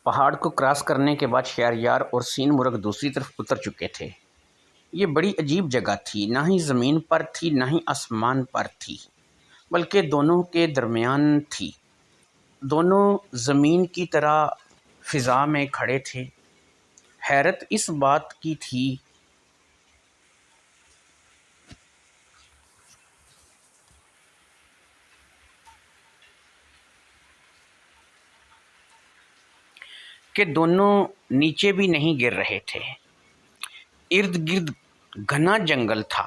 پہاڑ کو کراس کرنے کے بعد شہریار اور سین مرغ دوسری طرف اتر چکے تھے۔ یہ بڑی عجیب جگہ تھی، نہ ہی زمین پر تھی نہ ہی آسمان پر تھی، بلکہ دونوں کے درمیان تھی۔ دونوں زمین کی طرح فضا میں کھڑے تھے۔ حیرت اس بات کی تھی کہ دونوں نیچے بھی نہیں گر رہے تھے۔ ارد گرد گھنا جنگل تھا۔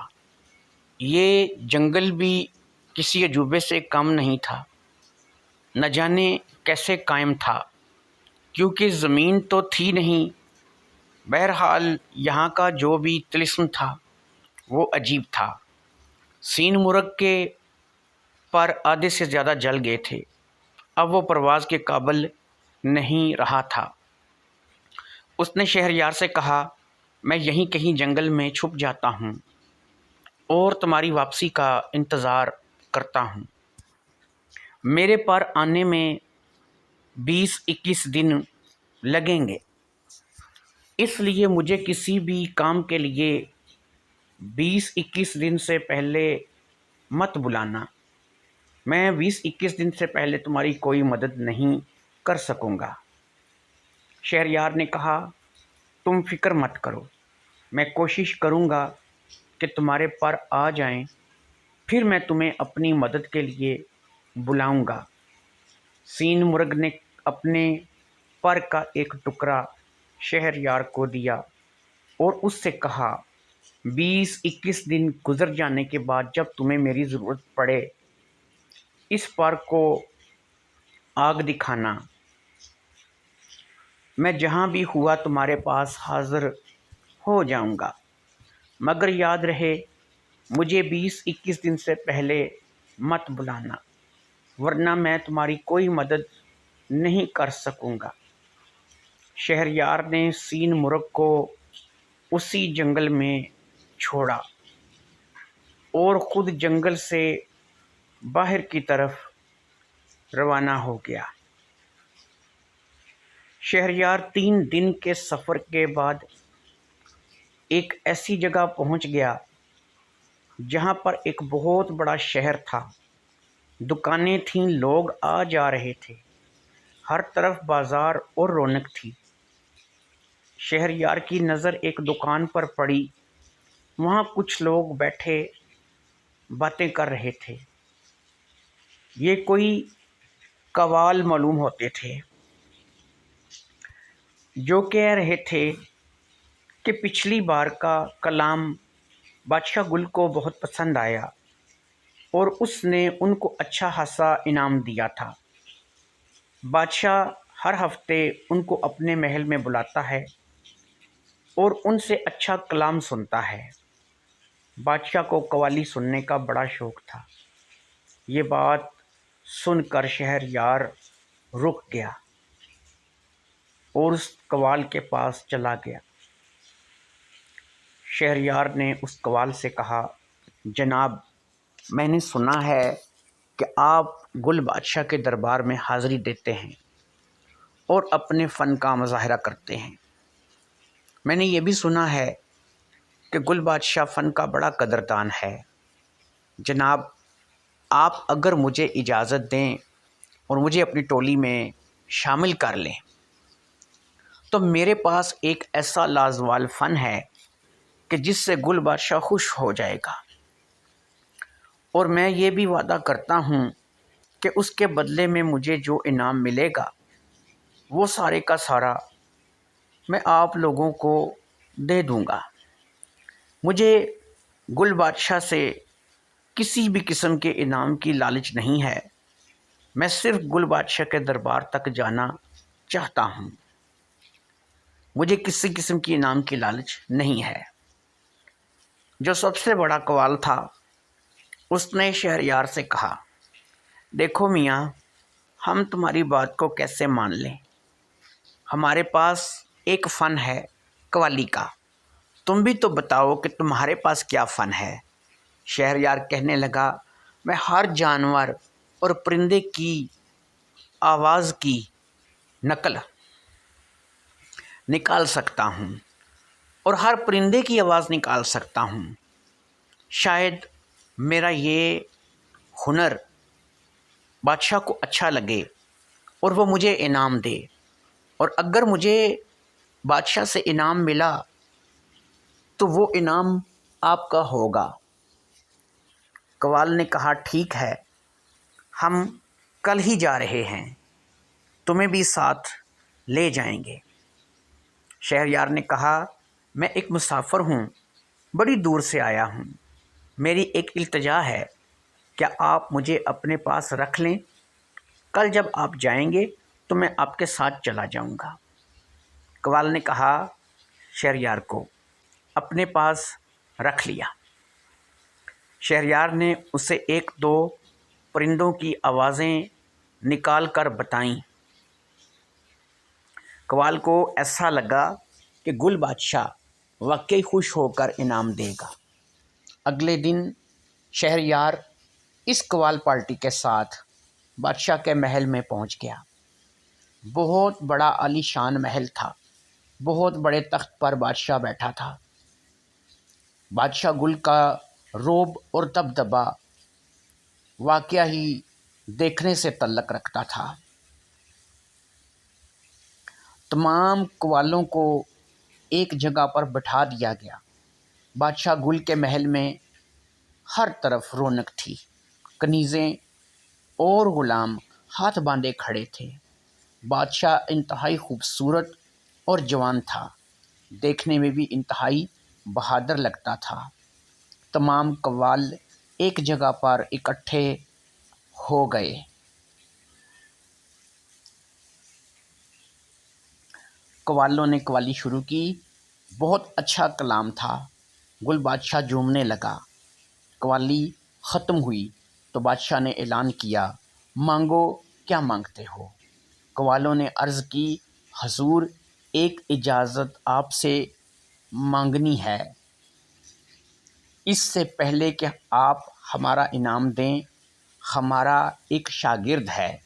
یہ جنگل بھی کسی عجوبے سے کم نہیں تھا، نہ جانے کیسے قائم تھا، کیونکہ زمین تو تھی نہیں۔ بہرحال یہاں کا جو بھی طلسم تھا وہ عجیب تھا۔ سین مرغ کے پر آدھے سے زیادہ جل گئے تھے، اب وہ پرواز کے قابل نہیں رہا تھا۔ اس نے شہریار سے کہا، میں یہیں کہیں جنگل میں چھپ جاتا ہوں اور تمہاری واپسی کا انتظار کرتا ہوں۔ میرے پر آنے میں 20-21 دن لگیں گے، اس لیے مجھے کسی بھی کام کے لیے 20-21 دن سے پہلے مت بلانا۔ میں 20-21 دن سے پہلے تمہاری کوئی مدد نہیں کر سکوں گا۔ شہریار نے کہا، تم فکر مت کرو، میں کوشش کروں گا کہ تمہارے پر آ جائیں، پھر میں تمہیں اپنی مدد کے لیے بلاؤں گا۔ سین مرغ نے اپنے پر کا ایک ٹکڑا شہریار کو دیا اور اس سے کہا، 20-21 دن گزر جانے کے بعد جب تمہیں میری ضرورت پڑے، اس پر کو آگ دکھانا۔ میں جہاں بھی ہوا تمہارے پاس حاضر ہو جاؤں گا، مگر یاد رہے مجھے 20-21 دن سے پہلے مت بلانا، ورنہ میں تمہاری کوئی مدد نہیں کر سکوں گا۔ شہریار نے سین مرغ کو اسی جنگل میں چھوڑا اور خود جنگل سے باہر کی طرف روانہ ہو گیا۔ شہریار 3 دن کے سفر کے بعد ایک ایسی جگہ پہنچ گیا جہاں پر ایک بہت بڑا شہر تھا۔ دکانیں تھیں، لوگ آ جا رہے تھے، ہر طرف بازار اور رونق تھی۔ شہریار کی نظر ایک دکان پر پڑی، وہاں کچھ لوگ بیٹھے باتیں کر رہے تھے۔ یہ کوئی قوال معلوم ہوتے تھے جو کہہ رہے تھے کہ پچھلی بار کا کلام بادشاہ گل کو بہت پسند آیا اور اس نے ان کو اچھا خاصا انعام دیا تھا۔ بادشاہ ہر ہفتے ان کو اپنے محل میں بلاتا ہے اور ان سے اچھا کلام سنتا ہے۔ بادشاہ کو قوالی سننے کا بڑا شوق تھا۔ یہ بات سن کر شہریار رک گیا اور اس قوال کے پاس چلا گیا۔ شہریار نے اس قوال سے کہا، جناب، میں نے سنا ہے کہ آپ گل بادشاہ کے دربار میں حاضری دیتے ہیں اور اپنے فن کا مظاہرہ کرتے ہیں۔ میں نے یہ بھی سنا ہے کہ گل بادشاہ فن کا بڑا قدردان ہے۔ جناب، آپ اگر مجھے اجازت دیں اور مجھے اپنی ٹولی میں شامل کر لیں تو میرے پاس ایک ایسا لازوال فن ہے کہ جس سے گل بادشاہ خوش ہو جائے گا، اور میں یہ بھی وعدہ کرتا ہوں کہ اس کے بدلے میں مجھے جو انعام ملے گا وہ سارے کا سارا میں آپ لوگوں کو دے دوں گا۔ مجھے گل بادشاہ سے کسی بھی قسم کے انعام کی لالچ نہیں ہے، میں صرف گل بادشاہ کے دربار تک جانا چاہتا ہوں، مجھے کسی قسم کی انعام کی لالچ نہیں ہے۔ جو سب سے بڑا قوال تھا اس نے شہریار سے کہا، دیکھو میاں، ہم تمہاری بات کو کیسے مان لیں؟ ہمارے پاس ایک فن ہے قوالی کا، تم بھی تو بتاؤ کہ تمہارے پاس کیا فن ہے؟ شہریار کہنے لگا، میں ہر جانور اور پرندے کی آواز کی نقل نکال سکتا ہوں اور ہر پرندے کی آواز نکال سکتا ہوں، شاید میرا یہ ہنر بادشاہ کو اچھا لگے اور وہ مجھے انعام دے، اور اگر مجھے بادشاہ سے انعام ملا تو وہ انعام آپ کا ہوگا۔ قوال نے کہا ٹھیک ہے، ہم کل ہی جا رہے ہیں، تمہیں بھی ساتھ لے جائیں گے۔ شہریار نے کہا میں ایک مسافر ہوں، بڑی دور سے آیا ہوں، میری ایک التجا ہے، کیا آپ مجھے اپنے پاس رکھ لیں؟ کل جب آپ جائیں گے تو میں آپ کے ساتھ چلا جاؤں گا۔ قوال نے کہا شہریار کو اپنے پاس رکھ لیا۔ شہریار نے اسے ایک دو پرندوں کی آوازیں نکال کر بتائیں۔ قوال کو ایسا لگا کہ گل بادشاہ واقعی خوش ہو کر انعام دے گا۔ اگلے دن شہریار اس قوال پارٹی کے ساتھ بادشاہ کے محل میں پہنچ گیا۔ بہت بڑا عالی شان محل تھا، بہت بڑے تخت پر بادشاہ بیٹھا تھا۔ بادشاہ گل کا روب اور دبدبا واقعہ ہی دیکھنے سے تعلق رکھتا تھا۔ تمام قوالوں کو ایک جگہ پر بٹھا دیا گیا۔ بادشاہ گل کے محل میں ہر طرف رونق تھی، کنیزیں اور غلام ہاتھ باندھے کھڑے تھے۔ بادشاہ انتہائی خوبصورت اور جوان تھا، دیکھنے میں بھی انتہائی بہادر لگتا تھا۔ تمام قوال ایک جگہ پر اکٹھے ہو گئے۔ قوالوں نے قوالی شروع کی، بہت اچھا کلام تھا۔ گل بادشاہ جھومنے لگا۔ قوالی ختم ہوئی تو بادشاہ نے اعلان کیا مانگو کیا مانگتے ہو؟ قوالوں نے عرض کی حضور ایک اجازت آپ سے مانگنی ہے، اس سے پہلے کہ آپ ہمارا انعام دیں۔ ہمارا ایک شاگرد ہے